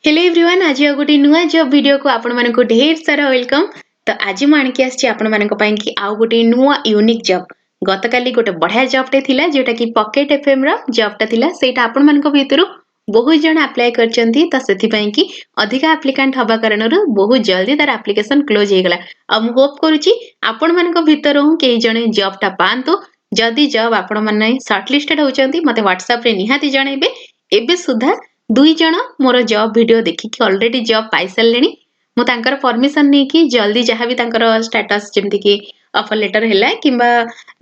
Hello everyone आज गोटे नुआ जॉब वीडियो को आपण मानक ढेर सारा वेलकम। तो आज मु आणकी आछि आपण मानक पई कि आउ गोटे नुआ यूनिक जॉब गतकाली गोटे बढ़िया जॉबटे थिला जोटा कि पॉकेट एफएम रो जॉबटा थिला सेटा आपण मानक भितरु बहुत जण अप्लाई करचंती त सेथि पई कि अधिक एप्लिकेंट हबा कारणरु बहुत जल्दी तार एप्लिकेशन क्लोज हे गेला। आ मु होप करूची आपण मानक भितरु केही जणे जॉबटा पांतो। जदी जॉब आपण माने शॉर्टलिस्टेड होचंती मते व्हाट्सएप रे निहाती जणेबे। एबे सुधा दुई जण मोर जॉब वीडियो देखिकी ऑलरेडी जॉब पाई सारलेनी। मु तांकर परमिशन नै कि जल्दी जहां भी तांकर स्टेटस जेमति कि ऑफर लेटर हैला किंबा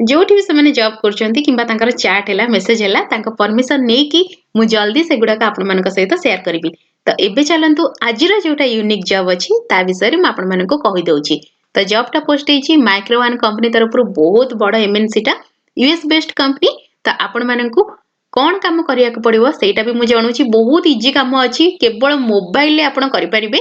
जोठी भी से माने जॉब करचंती किंबा तांकर चैट हैला मेसेज हैला तांकर परमिशन नै कि मु जल्दी से गुडा का आपण मानक सहित शेयर करबी। तो एबे चलंतु आजिरा जोटा यूनिक जॉब अछि ता विषय रे म आपण मानक कहि दउची। तो जॉबटा पोस्ट हेची माइक्रोवन कंपनी तरफ बहुत बड़ एमएनसी टा यूएस बेस्ड कंपनी। तो आपण मानक कौन काम करिया को पड़िबो सेटा भी मु जानुची। बहुत इजी काम अछि केवल मोबाइल ले आपण करि परिबे।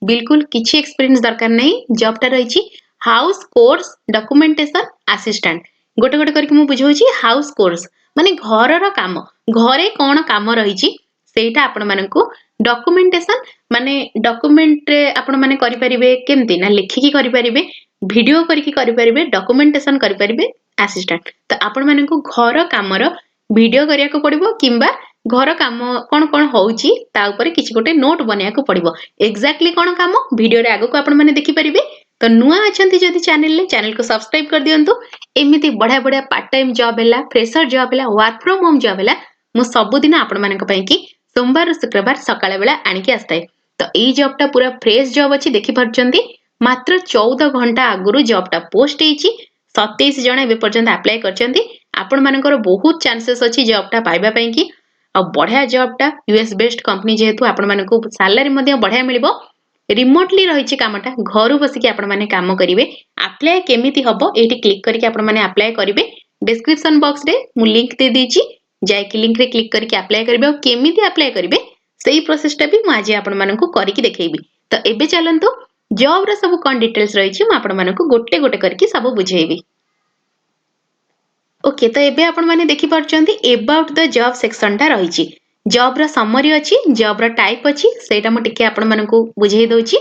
बिल्कुल किछि एक्सपीरियंस दरकार नै। जॉबटा रहिछि हाउस कोर्स डॉक्यूमेंटेशन असिस्टेंट। गोटे गोटे करके मु बुझौची हाउस कोर्स माने घर रो काम घरे कोन काम रहिछि सेटा आपण मानकू डॉक्यूमेंटेशन माने डॉक्यूमेंट रे आपण माने करि परिबे केमति ना लिखिकी करि परिबे वीडियो करके करि परिबे डॉक्यूमेंटेशन करि परिबे असिस्टेंट। तो आपण मानकू घर कामर वीडियो करिया को पड़िबो किंबा घर काम कोन कोन होउची ता ऊपर किछि गोटे नोट बनिया को पड़िबो। एग्जैक्टली कोन काम वीडियो रे आगो को आपण माने देखि परिबे। तो नुआ अछंती जदि चैनल को सब्सक्राइब कर दियंतु। एमिति बढ़िया बढ़िया पार्ट टाइम जॉब हैला फ्रेशर जॉब हैला वर्क फ्रॉम होम जॉब हैला मु सब दिन आपण मानक पई कि सोमवार शुक्रवार सकाळे बेला आनिकी आस्ताय। तो एई जॉबटा पूरा फ्रेश जॉब अछि देखि परचंती। मात्र 14 घंटा आगुरु जॉबटा पोस्ट हेची 27 जण एबे पर्यंत अप्लाई करचंती। आपण मानकर बहुत चांसेस अछि जॉबटा पाइबा पई कि आ बढ़िया जॉबटा यूएस बेस्ड कंपनी जेहेतु आपण मानकू सैलरी मध्ये बढ़िया मिलिबो। रिमोटली रहिछि कामटा घरु बसी कि आपण माने काम करिवे। अप्लाई केमिति हबो एठी क्लिक करके आपण माने अप्लाई करिवे। डिस्क्रिप्शन बॉक्स रे मु लिंक दे देछि जाय कि लिंक रे क्लिक करके अप्लाई करिवे। केमिति अप्लाई करिवे सेही प्रोसेसटा भी मु आज आपण मानकू करिकि देखैबी। तो एबे चलंतु जॉब रे सब कोन डिटेल्स रहिछि मु आपण मानकू गोटे गोटे करके सब बुझेइबी। ओके तो एबे आपण माने देखि परचंती अबाउट द जॉब सेक्शन टा रहिछि। जॉब रा समरी अछि जॉब रा टाइप अछि सेटा म टिके आपण मानकू बुझेइ दउछि।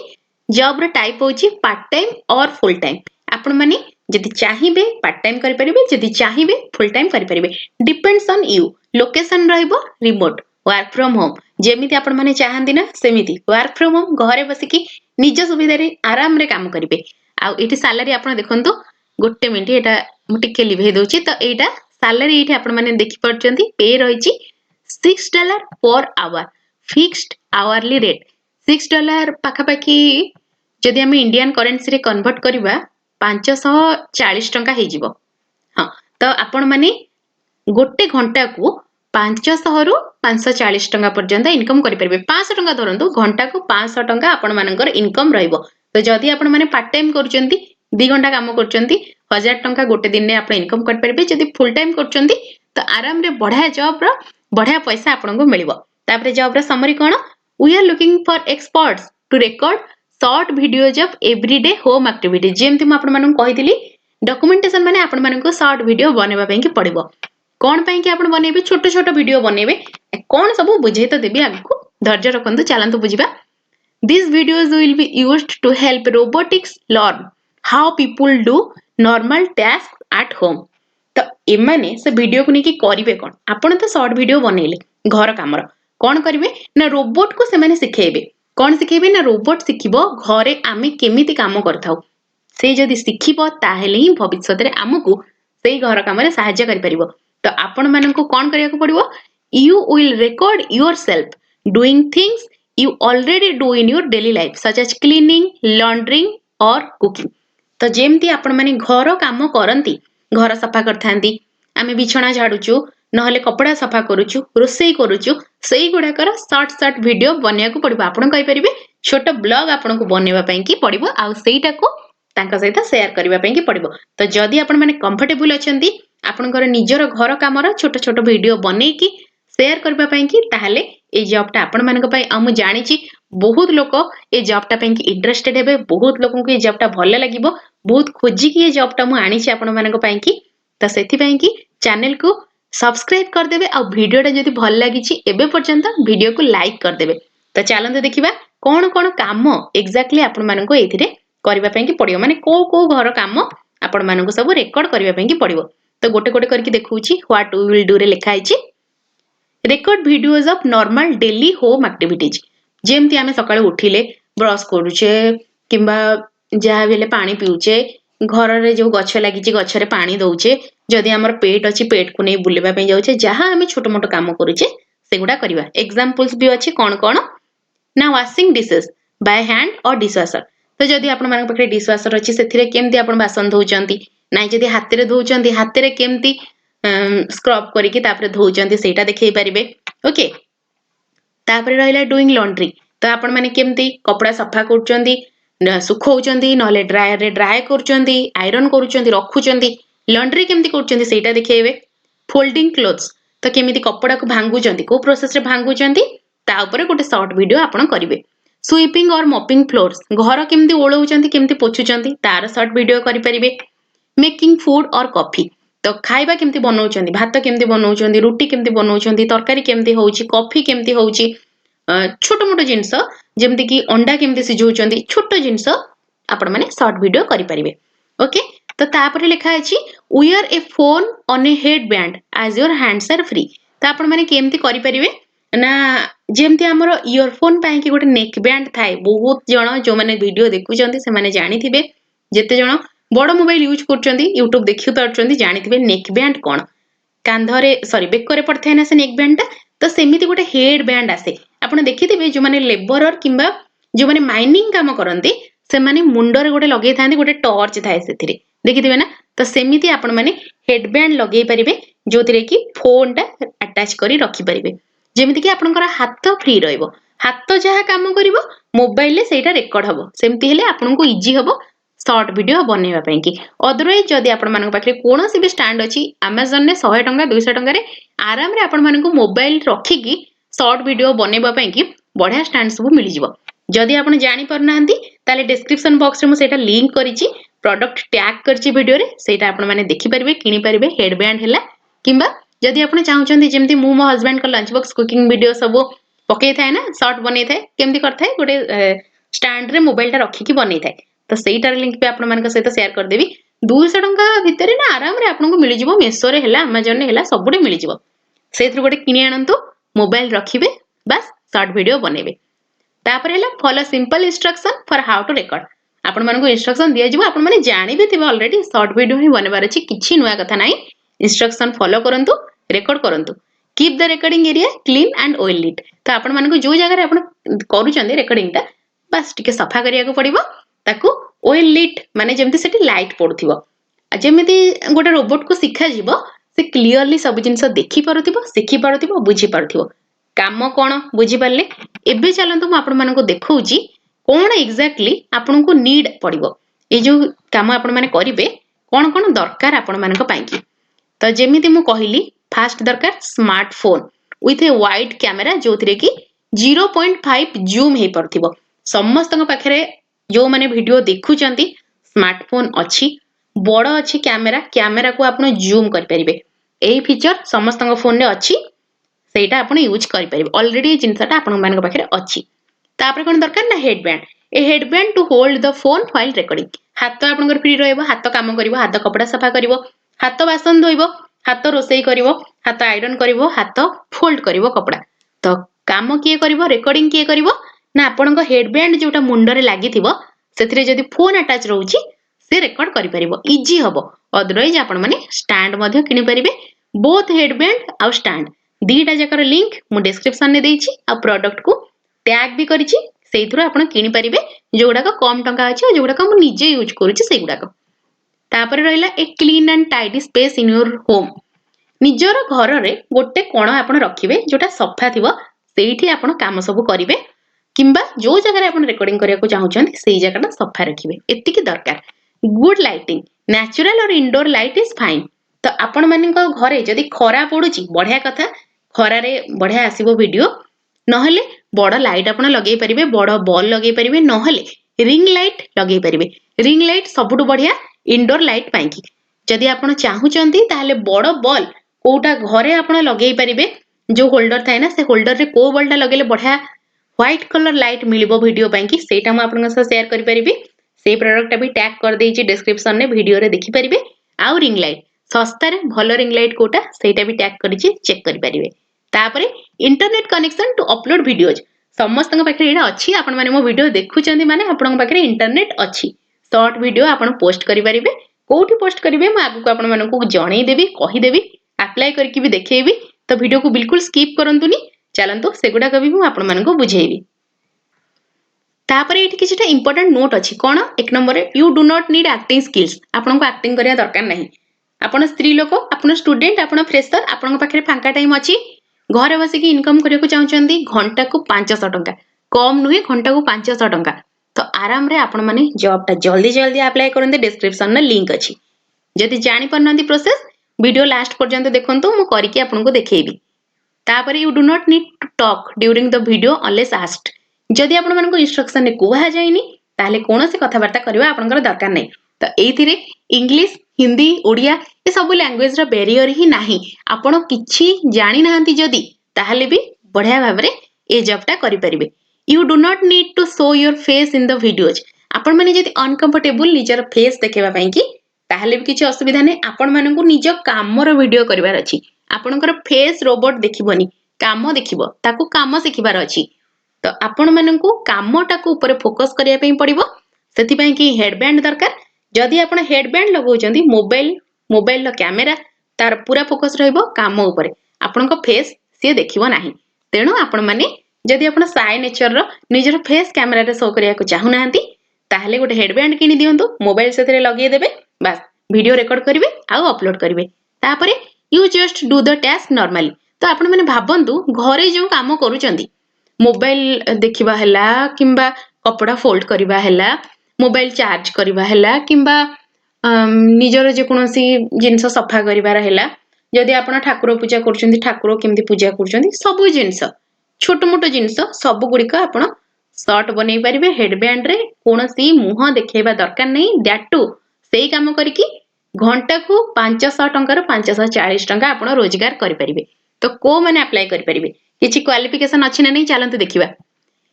जॉब रा टाइप होछि पार्ट टाइम और फुल टाइम। आपण माने जदि चाहिबे पार्ट टाइम करि परिबे जदि चाहिबे फुल टाइम करि परिबे डिपेंड्स ऑन यू। लोकेशन रहइबो रिमोट वर्क फ्रॉम होम जेमिति आपण माने चाहंदी ना सेमिति वर्क फ्रॉम होम घरे बसी कि निज सुविधा रे आराम रे काम करिवे। आ एठी सैलरी आपण देखंतु गोटे मिनिट एटा मु टिके लिभे दउछि। तो एटा सैलरी एठी आपण माने देखि परचंती पे रहिछि $6 पर आवर फिक्स्ड आवरली रेट $6 पाखा पाखी जदि हम इंडियन करेंसी रे कन्वर्ट करबा 540 टंका हे जिवो। हां तो आपण माने गोटे घंटा को 500 रु 540 टंका पर्यंत इनकम करि परिबे। 500 टंका धरंतु घंटा को 500 टंका आपण मानकर इनकम रहइबो। तो जदि आपण माने पार्ट टाइम करचंती 2 घंटा काम करचंती 1000 टंका गोटे दिन रे आपण इनकम कर परिबे। जदि फुल टाइम करचंती तो आराम रे बढ़िया जॉब रो बढ़िया पैसा आपण को मिलिबो। तापरे जॉब रो समरी कोन we are looking for experts to record short videos of everyday home activity. जेमति म आपण मानन कहितली डॉक्यूमेंटेशन माने आपण मानन को शॉर्ट वीडियो बनेबा पई कि पड़िबो। कोन पई कि आपण बनेबे छोटो छोटो वीडियो बनेबे कोन सब बुझे तो देबी आगु धैर्य रखंतु चलंतु बुझिबा। These videos will be used to help robotics learn how people do normal tasks at home। तो एमाने से वीडियो को नेकी करिवे कोन आपण तो शॉर्ट वीडियो बनेले घर कामर कोन करिवे ना रोबोट को से माने सिखेइबे। कोन सिखेइबे ना रोबोट सिखिबो घरे आमे केमिति काम करथाउ से जदी सिखिबो ताहेले ही भविष्यत रे हमकु सेही घर काम रे सहायता करि परिबो। तो आपण मानन को कोन करिया को पड़िबो you will record yourself doing things you already do in your daily life such as cleaning laundering or cooking। तो जेमती आपण माने घर काम करंती घर सफा करथांती आमे बिछणा झाडुचु नहले कपड़ा सफा करूचु रोसई करूचु सेही गुडा कर शॉर्ट शॉर्ट वीडियो बनिया को पड़िबो। आपण कहि परिबे छोटो ब्लॉग आपण को बनेबा पई कि पड़िबो आ सेहीटा को तांका सहित शेयर करबा पई कि पड़िबो। तो जदी आपण माने कंफर्टेबल अछंती आपनकर निजर घर कामर छोटो छोटो वीडियो बनै कि शेयर करबा पई कि ताहाले ए जॉबटा आपण मानक पई आ मु जानि छी बहुत लोक ए जॉबटा पई कि इंटरेस्टेड हेबे। बहुत लोकन को ए जॉबटा भले लागिबो बहुत खोजी कि ए जॉबटा मु आनि छी आपण मानक पई कि। तो सेति पई कि चैनल को सब्सक्राइब कर देबे आ वीडियोटा जदी भल लागि छी एबे पर्यंत वीडियो को लाइक कर देबे। तो चलते देखा कौन कौन काम एक्जाक्टली आपण मानक एथिरे करबा पई कि पड़ियो माने को घर काम आपण मानक सब रेकॉर्ड करबा पई कि पड़ियो। तो गोटे गोटे करके देखौची व्हाट वी विल डू रे लिखा आइची record videos of normal daily home activities जेमती आमे सकाळे उठिले ब्रश करूचे किंबा जहाँ भी पानी पिउचे घर रे जो गछ लागिची गछरे पानी दउचे जदि हमर पेट अछि पेट को नै बुलेबा पई जाउचे जहाँ आमे छोट मोट काम करूचे सेगुडा करबा। एग्जांपल्स भी अछि कोन कोन ना वाशिंग डिशेस बाय हैंड और डिशवाशर। तो जदि आपण मानक पखरे डिशवाशर अछि सेथिरे केमती आपण बासन धोउचंती नाइ जदि हाथे धोउचंती हाथे केमती स्क्रब करिकि तापर धोउचंती सेटा देखै परिबे। ओके तापर रहिला डुइंग लॉन्ड्री। तो आपण माने केमती कपड़ा सफा करूचंती सुखौचंती नहले ड्रायर रे ड्राई करूचंती आयरन करूचंती रखुचंती लॉन्ड्री केमती करूचंती सेटा देखैबे। फोल्डिंग क्लोथ्स तो केमिति कपड़ा को भांगुचंती को प्रोसेस रे भांगुचंती ता ऊपर गोटे शॉर्ट वीडियो आपण करिवे। स्वीपिंग और मॉपिंग फ्लोर्स घर केमती ओळौचंती केमती पोछुचंती तार शॉर्ट वीडियो करि परिबे। मेकिंग फूड और कॉफी तो खाइबा केमती बनौचंती भात केमती बनौचंती रुटी केमती बनौचंती तरकारी केमती होउची कॉफी केमती होउची छोट मोट जिंस जेमती कि अंडा केमती सिझौचंती छोट जिंस आपण माने शॉर्ट वीडियो करि परिबे। ओके तो तापर लिखा अछि wear a phone on a headband as your hands are free। तो आपण माने केमती करि परिबे ना जेमती हमर इयरफोन पई कि गोटे नेक बैंड थाए बहुत जण जो माने वीडियो देखुचंती से माने जानिथिबे जेते जण बड़ मोबाइल यूज करचंती यूट्यूब देखि पारचंती जानिथिबे नेक बैंड कोन कांधरे सॉरी बेकरे पड़थाय ना से नेक बैंड तो सेमिति गोटे हेड बैंड आसे आपण देखिथिबे जो माने लेबरर किंबा जो माने माइनिंग काम करंती से माने मुंडरे गोटे लगै थांती गोटे टॉर्च थाए सेथिरे देखिथिबे ना। तो सेमिति आपण माने हेड बैंड लगै परिबे जोथिरे कि फोन टा अटैच करी रखि परिबे जेमिति कि आपनकर हाथ फ्री रहइबो हाथ जहा काम करिवो मोबाइल ले सेटा रेकॉर्ड हबो सेमति हेले आपनको इजी हबो शॉर्ट वीडियो बनेबा पई कि। अदरवाइज जदि आपण मानक पाखरे कोनोसी भी स्टैंड अछि Amazon ने 100 टंका 200 टंका रे आराम रे आपण मानक मोबाइल रखी कि शॉर्ट वीडियो बनेबा पई कि बढ़िया स्टैंड सब मिलि जिवो। जदि आपण जानि परनांती ताले डिस्क्रिप्शन बॉक्स रे मु सेटा लिंक करिछि प्रोडक्ट टैग करछि वीडियो रे सेटा आपण माने देखि परिबे किनि परिबे हेड बैंड हैला किंबा जदि आपण चाहुचंती जेमति मु मो हस्बैंड को लंच बॉक्स कुकिंग वीडियो सब पकै थाए ना शॉर्ट बनै थाए केमति करथाए गोटे स्टैंड रे मोबाइल टा रखी कि बनै थाए तो सेटार लिंक पे आपण मानक सहित शेयर कर देबी 200 टंका भितरे ना आराम रे आपनको मिलि जिवो मेसो रे हैला Amazon रे हैला सबुडे मिलि जिवो सेथु गोटे किनि आनंतु मोबाइल रखिबे बस शॉर्ट वीडियो बनेबे। तापर हैला follow simple instruction for how to record आपण मानक इंस्ट्रक्शन दिया जिवो आपण माने जानि भी थिबे ऑलरेडी शॉर्ट वीडियो ही बनेबार अछि किछि नुवा कथा नाही इंस्ट्रक्शन फॉलो करंतु रेकॉर्ड करंतु keep the recording area clean and well lit. तो आपण मानक जो जगह रे आपण करूचंदी रिकॉर्डिंग टा बस टिके सफा करिया को पड़िबो ताकू ऑयल लीट माने जेमति सेठी लाइट पडुथिबो जेमति गोटे रोबोट को सिखा जिवो से क्लियरली सब जिंस देखि पारुथिबो सिखि पारुथिबो बुझी पारुथिबो काम कोन बुझी पारले। एबे चलंतु म आपण मानको देखौची कोन एक्जेक्टली आपण को नीड पड़िबो ए जो काम आपण माने करिवे कोन कोन दरकार आपण मानक पई कि। तो जेमिति मु कहिली फास्ट दरकार smartphone with a wide camera जोथिरे कि 0.5 जूम हे परथिबो समस्त पाखरे जो माने वीडियो देखुचंती स्मार्टफोन अछि बड़ अछि कैमेरा को आपण जूम कर परिबे एही फीचर समस्त फोन रे अछि सेटा आपण यूज कर परिबे ऑलरेडी जिंसटा आपण मानक पाखरे अछि। तापर कोन दरकार ना headband a headband to hold the phone while recording हाथ आपनकर फ्री रहइबो हाथ काम करिवो हाथ कपड़ा सफा करिवो हाथ बासन धोइबो हाथ रोसई करिवो हाथ आयरन करिवो हाथ फोल्ड करिवो कपड़ा। तो काम किए करिवो रिकॉर्डिंग किए करिवो ना आपनका हेडबैंड जोटा मुंडरे लागिथिबो सेथिरे जदि फोन अटैच रहउची से रेकॉर्ड करि परिबो इजी हबो। अदरवाइज आपण माने स्टैंड मध्ये किनि परिबे बोथ हेडबैंड आ स्टैंड दीटा जकर लिंक मु डिस्क्रिप्शन ने देइछि आ प्रोडक्ट को टैग भी करिछि सेइथुर आपण किनि परिबे जोडा को कम टंका अछि जोडा को मु निजे यूज करूछि सेगुडा को। तापर रहिला a clean and tidy space in your home निजर घर रे गोटे कोण आपण रखिबे जोटा सफा थिबो सेइठी आपण काम सब करिवे किंबा जो जगह आपण रिकॉर्डिंग करिया को चाहुचंती सेई जगहटा सफा रखिबे एतिकी दरकार। गुड लाइटिंग नेचुरल और इंडोर लाइट इज फाइन। तो आपण मानिक घरे जदि खरा पडुची बढ़िया कथा खरा रे बढ़िया आसीबो वीडियो नहले बड़ लाइट आपण लगेई परिबे बड़ बॉल लगेई परिबे नहले रिंग लाइट लगेई परिबे रिंग लाइट सबुटु बढ़िया इंडोर लाइट पाई कि जदि आपण चाहुचंती ताले बड़ बॉल कोटा घरे आपण लगेई परिबे जो होल्डर थाए ना से होल्डर रे को बॉलटा लगेले बढ़िया व्हाइट कलर लाइट मिलिबो वीडियो पई कि सेटा म आपन से शेयर करि परिबी से प्रोडक्ट भी टैग कर देछि डिस्क्रिप्शन ने वीडियो रे देखि परिबे आ रिंग लाइट सस्ता रे भलो रिंग लाइट कोटा सेटा भी टैग करिछि चेक करि परिबे तापरे internet connection to upload videos समस्त पाखे एटा अच्छी आपण माने मो वीडियो देखुचंदी माने आपण पाखे इंटरनेट अच्छी शॉर्ट वीडियो आपण पोस्ट करि परिबे कोठी पोस्ट करिवे म आगु आपण मानकु जणै देबी कहि देबी अप्लाई करके भी देखैबी तो वीडियो को बिल्कुल स्किप करंतुनी चलंतु सेगुडा कभी मु आपण मानकु बुझेइबी तापर एठी किछटा इंपोर्टेंट नोट अछि कोन एक number you do not need acting skills आपण को एक्टिंग करिया दरकार नाही आपण स्त्री लोक आपण स्टूडेंट आपण फ्रेशर आपण पाखे फांका टाइम अछि घरे बसी की इनकम करिया चाहउचंदी घंटा को 500 टंका कम नुहे घंटा को 500 टंका तो आराम रे आपण माने जॉब टा जल्दी जल्दी अप्लाई करंदे डिस्क्रिप्शन में लिंक अछि जदि जानि परनांदी प्रोसेस वीडियो लास्ट पर्यंत देखंतु मु करिके आपण को देखैबी तापर you do not need to talk during the video unless asked जदि आपण मानको इंस्ट्रक्शन ने कुहा जायनी ताले कोनोसी कथावार्ता करबा आपनकर दरकार नै तो एथिरे इंग्लिश हिंदी ओडिया ए सब लैंग्वेज रा बैरियर ही नाही आपण किछि जानि नाहंती जदि ताहले भी बढ़िया भाबरे ए जॉबटा करि परिबे you do not need to show your face in the videos आपण माने जदि अनकंफर्टेबल निजर फेस देखेबा पई कि ताहले भी किछि असुविधा नै आपण मानकु निज कामर वीडियो करबार अछि आपणकर फेस रोबोट देखिबोनी काम देखिबो ताकू काम सिखिबार अछि तो आपण मानकु कामटा को ऊपर फोकस करिया पई पड़िबो सेति पई कि हेडबैंड दरकार जदि आपण हेडबैंड लगाउचंदी मोबाइल रो कैमरा तार पूरा फोकस रहइबो काम ऊपर आपणको फेस से देखिबो नाही तेणु आपण माने जदि आपण साइ नेचर रो निजर फेस कैमरा रे शो करिया को चाहू नाहंती ताहले गोटे हेडबैंड किनि दियंतु मोबाइल सेतरे लगे देबे बस वीडियो रिकॉर्ड करिवे आ अपलोड करिवे तापरे you just do the task normally तो आपण माने भाबंतु घरे जो काम करूचंदी मोबाइल देखिबा हला किंबा कपड़ा फोल्ड करिबा हला मोबाइल चार्ज करिबा हला किंबा निजर जे कोनोसी जिंस सफा करिबार हला जदि आपण ठाकुर पूजा करचंदी ठाकुर केमती पूजा करचंदी सब जिंस छोट मोट जिंस सब गुडी का आपण शॉर्ट बनै परिबे हेडबैंड रे कोनोसी मुह देखेबा दरकार नै दैट टू सेही काम करिकि घंटा को 500 टंका रो 540 टंका आपण रोजगार करि परिबे तो को माने अप्लाई करि परिबे किछि क्वालिफिकेशन अछि ना नै चलंतु देखिबा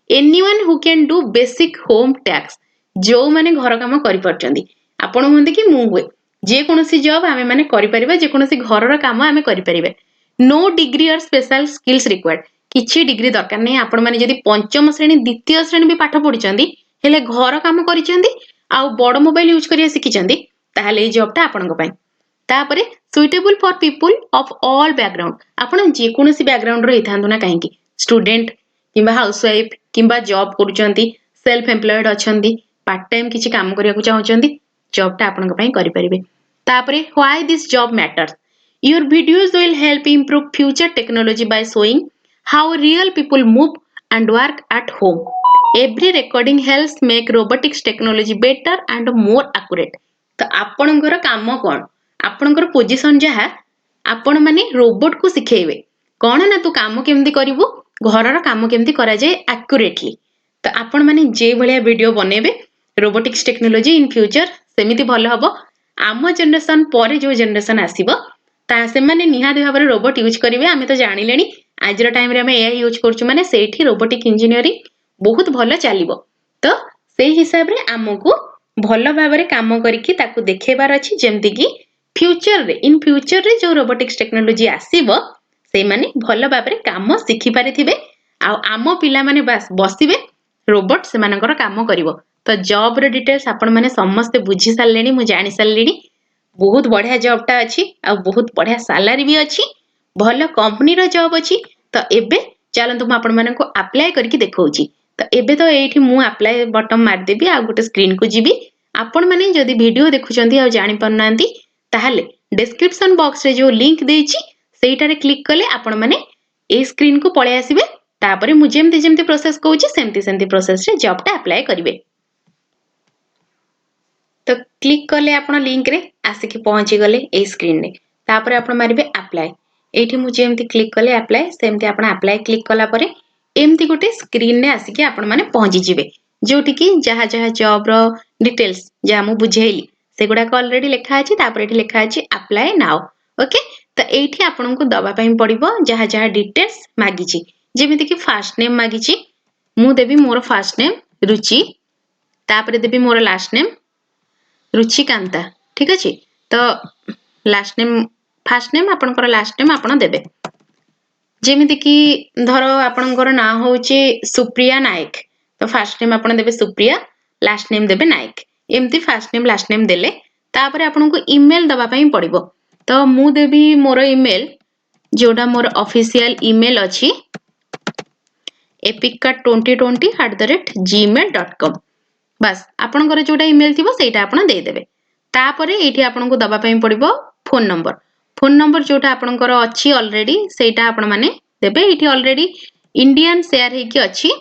anyone who can do basic home tax जो माने घर काम करि परचंदी आपण होंदे कि मु हुए जे कोनोसी जॉब आमे माने करि परिबा जे कोनोसी घरर काम आमे करि परिबे नो डिग्री और स्पेशल स्किल्स रिक्वायर्ड किछि डिग्री दरकार नै आपण माने जदि पंचम श्रेणी द्वितीय श्रेणी भी पाठ पढिचंदी हेले घर काम करिचंदी आ बड़ मोबाइल यूज करिया सिखिचंदी ताहले ए जॉबटा आपनक पई तापरे suitable for people of all background आपण जे कोनोसी बैकग्राउंड रो हिथांदु ना काहेकि स्टूडेंट किंबा हाउसवाइफ किंबा जॉब करूचंती सेल्फ एम्प्लॉयड अछंती पार्ट टाइम किछि काम करिया को चाहउचंती जॉबटा आपनक पई करि परिबे तापरे why this job matters your videos will help improve future technology by showing how real people move and work at home every recording helps make robotics technology better and more accurate तो आपणकर काम कोन आपणकर position जहा आपण माने robot को सिखेइबे कोन ना तू काम केमती करिवो घरर काम केमती करा जाय एक्यूरेटली तो आपण माने जे भलिया वीडियो बनेबे रोबोटिक्स टेक्नोलॉजी इन फ्यूचर सेमिति भलो हबो आम जनरेशन परे जो जनरेशन आसीबो ता से माने निहादी भाबरे रोबोट यूज करिवे आमे तो जानिलेनी आजर टाइम रे आमे एआई यूज करछु माने सेठी रोबोटिक इंजीनियरिंग बहुत भलो चलिबो तो सेही हिसाब रे हमकु भलो भाबरे काम करिकि ताकू देखेबार अछि जेमति कि फ्यूचर रे इन फ्यूचर रे जो रोबोटिक्स टेक्नोलॉजी आसीबो से माने भलो भाबरे काम सिखि पारिथिबे आ आम पिला माने बस बसिबे रोबोट से मानकर काम करिवो तो जॉब रे डिटेल्स आपण माने समस्त बुझी सारलेनी मु जानि सारलेनी बहुत बढ़िया जॉबटा अछि आ बहुत बढ़िया सैलरी भी अछि भलो कंपनी रो जॉब अछि तो एबे चलंतु म आपण माने को अप्लाई करके देखौची तो एबे तो एठी मु अप्लाई बटन मार देबी आ गोटे स्क्रीन को जीबी आपण माने जदी वीडियो देखुचंती आ जानि पन्नांती ताहले डिस्क्रिप्शन बॉक्स रे जो लिंक देइची सेइटारे क्लिक कले आपण माने ए स्क्रीन को पळे आसीबे तापरे मु जेमति जेमति प्रोसेस कहूची सेमति सेमति प्रोसेस रे जॉबटा अप्लाई करिवे तो क्लिक कले आपण लिंक रे आसिकी पहुंची गले ए स्क्रीन रे तापरे आपण मारिबे अप्लाई एठी मु जेमति क्लिक कले अप्लाई सेमति आपण अप्लाई क्लिक कला परे एमति गोटे स्क्रीन रे आसिकी आपण माने पहुंची जिवे जोटी की जहा जहा जॉब रो डिटेल्स जे मु बुझेइली सेगुडा को ऑलरेडी लिखा अछि तापरे एठी लिखा अछि अप्लाई नाउ ओके तो एठी आपण को दबा पई पड़िबो जहा जहा डिटेल्स मागी छी जेमिति की फर्स्ट नेम मागी छी मु देबी मोर फास्ट नेम रुचि तापर देबी मोर लास्ट नेम रुचिकांता ठीक अछि तो लास्ट नेम फास्ट नेम आपनकर लास्ट नेम आपण देबे जेमिति कि धर आपनकर ना होउची सुप्रिया नायक तो फास्ट नेम आपण देबे सुप्रिया लास्ट नेम देबे नायक एमती फास्ट नेम लास्ट नेम देले तापर आपनको ईमेल दबा पई पड़िबो तो मु देबी मोर ईमेल जोडा मोर ऑफिशियल ईमेल अछि epiccat2020@gmail.com बस आपनकर जोडा ईमेल थिबो सेटा आपण दे देबे तापरे एठी आपनको दबा पई पड़िबो फोन नंबर जोटा आपनकर अछि ऑलरेडी सेटा आपण माने देबे एठी ऑलरेडी इंडियन शेयर हे कि अछि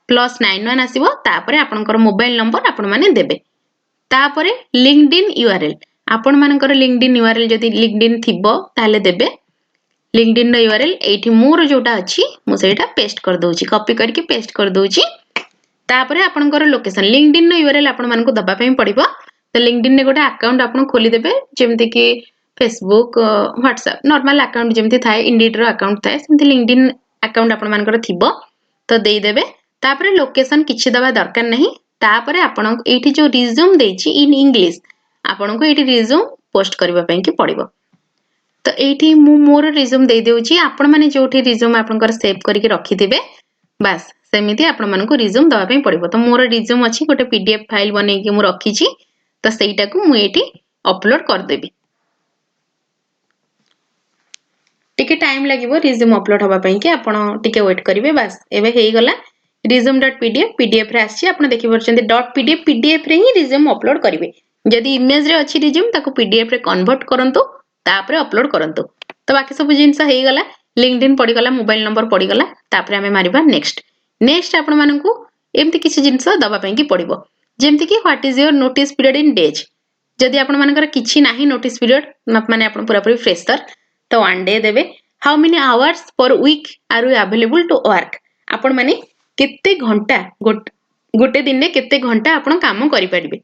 +91 आसीबो तापरे आपनकर मोबाइल नंबर आपण माने देबे तापरे लिंक्डइन यूआरएल आपण मानकर लिंक्डइन यूआरएल जदी लिंक्डइन थिबो ताले देबे लिंक्डइन रो यूआरएल एठी मोर जोटा अछि मु सेटा पेस्ट कर दोउची कॉपी करके पेस्ट कर दोउची तापरे आपनकर लोकेशन लिंक्डइन रो यूआरएल आपण मानको दबा पई पड़िबो तो लिंक्डइन ने गोटे अकाउंट आपण खोली देबे जेमति कि फेसबुक व्हाट्सएप नॉर्मल अकाउंट जेमति थाए इंडीड रो अकाउंट थाए सेमति लिंक्डइन अकाउंट आपण मानकर थिबो तो देई देबे तापरे लोकेशन किछि दबा दरकार नहीं तापरे आपण एठी जो रिज्यूम देछि इन इंग्लिश आपण को एठी रिज्यूम पोस्ट करबा पई कि पड़िबो तो एठी मु मोर रिज्यूम दे देउची आपण माने जोठी रिज्यूम आपनकर सेव करके रखि देबे बस सेमिति आपण मानको रिज्यूम दबा पई पड़िबो तो मोर रिज्यूम अछि गोटे पीडीएफ फाइल बनै कि मु रखी छी तो सेटा को मु एठी अपलोड कर देबी टिके टाइम लागिवो रिज्यूम अपलोड हबा पई कि आपण टिके वेट करिवे बस एबे हेई गला resume.pdf pdf रे आछि आपण देखि परछन्ते .pdf pdf रे ही रिज्यूम अपलोड करिवे जदी इमेज रे अछि रिज्यूम ताको pdf रे कन्वर्ट करंतु तापरे अपलोड करंतु तो बाकी सब जिंस हेई गला लिंक्डइन पड़ी गला मोबाइल नंबर पड़ी गला तापरे हमें मारिबा नेक्स्ट आपण माननकु एम्ति किछि जिंस दबा पई कि पड़िबो जेमति कि what is your notice period in days जदी आपण मानकर किछि नाही नोटिस पीरियड माने आपण पूरा पूरी फ्रेशर तो 1 डे देबे how many hours per week are you available to work आपण माने केते घंटा गोटे दिन रे केते घंटा आपण काम करि परिबे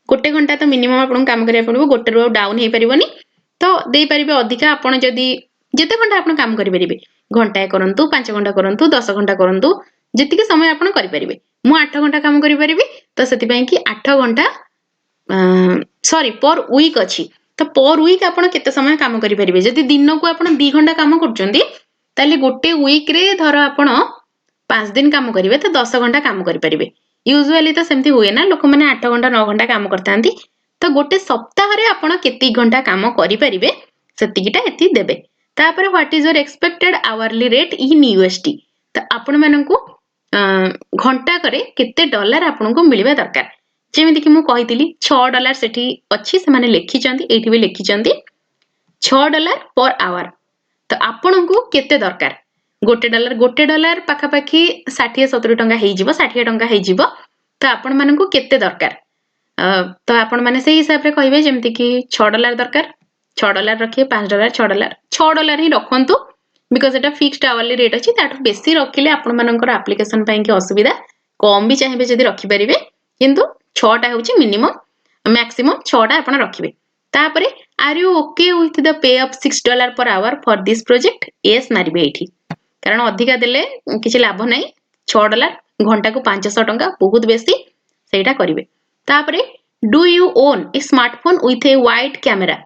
गोटे घंटा तो मिनिमम आपण काम करिया पड़िबो गोटे रो डाउन हे परिबोनी तो देई परिबे अधिका आपण जदी जेते घंटा आपण काम करि परिबे घंटा करंतु 5 घंटा करंतु 10 घंटा करंतु जेतिके समय आपण करि परिबे मु 8 घंटा काम करि परिबे तो सेति पई कि 8 घंटा सॉरी पर वीक अछि तो पर वीक आपण केते समय काम करि परिबे जदी दिन को आपण 2 घंटा काम करचोंदी ताले गोटे वीक रे धर आपण 5 दिन काम करिवे तो 10 घंटा काम करि परिबे यूजुअली तो सेमति होय ना लोक माने 8 घंटा 9 घंटा काम करतांती तो गोटे सप्ताह रे आपण केति घंटा काम करि परिबे सेतिकिटा एति देबे तापर what is your expected hourly rate in USD तो आपण माननकु घंटा करे केते डॉलर आपण को मिलबा दरकार जेमिति कि मु कहितली $6 सेठी अछि से माने लेखि चंदी एठी भी लेखि चंदी $6 पर आवर तो आपण को केते दरकार गोटे डॉलर पाखा पाखी 60-70 टंका हेई जिवो 60 टंका हेई जिवो तो आपण मानन को केते दरकार तो आपण माने सेही हिसाब रे कहिबे जेमति कि $6 दरकार $6 रखिए $5 $6 ही रखंतु because Etah fixed hourly rate अछि ताठो बेसी रखिले आपण मानकर एप्लीकेशन पई कि असुविधा कम भी चाहिबे जदी रखि परिबे किंतु 6टा होची मिनिमम मैक्सिमम 6टा आपण रखिबे तापरे are you okay with the pay of $6 पर hour for this project yes मारिबे एठी कारण अधिका देले किछि लाभ नै $6 घंटा को 500 टंका बहुत बेसी सेटा करिवे तापरे do you own A smartphone with a wide camera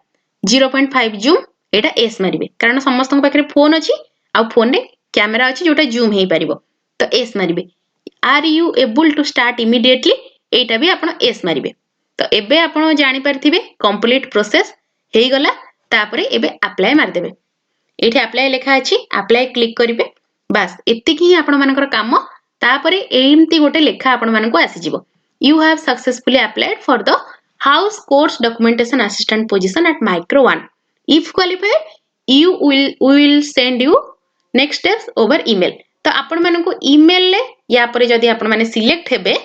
0.5 zoom Etah S मारिवे कारण समस्त पाखरे फोन अछि आ फोन रे कैमरा अछि जोटा जूम हेई परिबो तो एस मारिवे are you able to start immediately एटा भी आपण एस मारिवे तो एबे आपण जानि परथिबे कंप्लीट प्रोसेस हेई गला तापरे एबे अप्लाई मार देबे एठी अप्लाई लिखा अछि अप्लाई क्लिक करिवे बस एतिकी आपण मानकर काम तापरे एम्ति गोटे लेखा आपण मानको आसी जिवो you have successfully applied for the house course documentation assistant position eight micro 1 if qualified you will send you next steps over email तो आपण मानको ईमेल ले या परे जदी आपण माने सिलेक्ट हेबे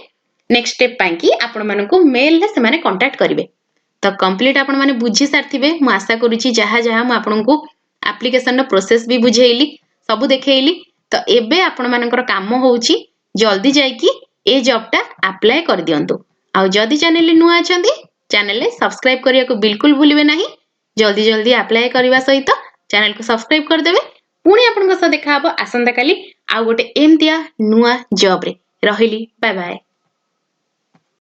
नेक्स्ट स्टेप पाई कि आपण मानको मेल ले से माने कांटेक्ट करिवे तो कंप्लीट आपण माने बुझी सारथिबे मु आशा करूची जहा जहा मु आपनकु एप्लीकेशन नो प्रोसेस भी बुझेइली सब देखेइली तो एबे आपण मानकर काम होउची जल्दी जाई कि ए जॉब टा अप्लाई कर दियंतु आ जदी चैनल नुआ अछंती चैनल ले सब्सक्राइब करिया को बिल्कुल भूलिबे नाही जल्दी जल्दी अप्लाई करबा सहित चैनल को सब्सक्राइब कर देबे पुणी आपणଙ୍କ ସହ ଦେଖା ହବ ଆସନ୍ତା କାଲି ଆଉ ଗୋଟେ ଏମିତିଆ ନୂଆ ଜବରେ ରହିଲି ବାय ବାय।